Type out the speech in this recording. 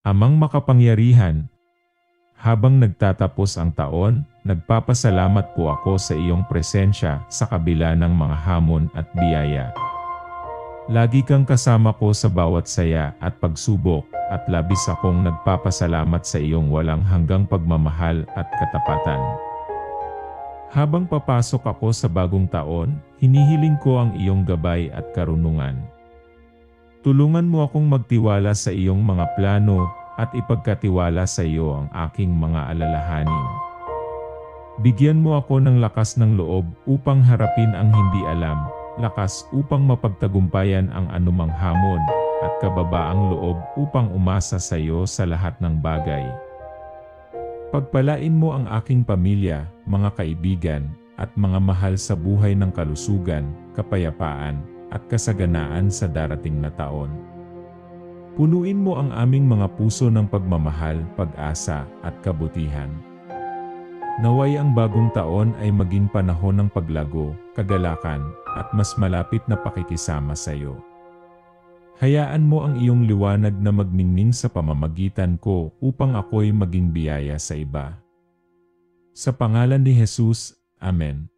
Amang makapangyarihan, habang nagtatapos ang taon, nagpapasalamat po ako sa iyong presensya sa kabila ng mga hamon at biyaya. Lagi kang kasama ko sa bawat saya at pagsubok, at labis akong nagpapasalamat sa iyong walang hanggang pagmamahal at katapatan. Habang papasok ako sa bagong taon, hinihiling ko ang iyong gabay at karunungan. Tulungan mo akong magtiwala sa iyong mga plano at ipagkatiwala sa iyo ang aking mga alalahanin. Bigyan mo ako ng lakas ng loob upang harapin ang hindi alam, lakas upang mapagtagumpayan ang anumang hamon, at kababaang loob upang umasa sa iyo sa lahat ng bagay. Pagpalain mo ang aking pamilya, mga kaibigan, at mga mahal sa buhay ng kalusugan, kapayapaan, at kasaganaan sa darating na taon. Punuin mo ang aming mga puso ng pagmamahal, pag-asa, at kabutihan. Naway ang bagong taon ay maging panahon ng paglago, kagalakan, at mas malapit na pakikisama sa iyo. Hayaan mo ang iyong liwanag na magningning sa pamamagitan ko upang ako'y maging biyaya sa iba. Sa pangalan ni Jesus, Amen.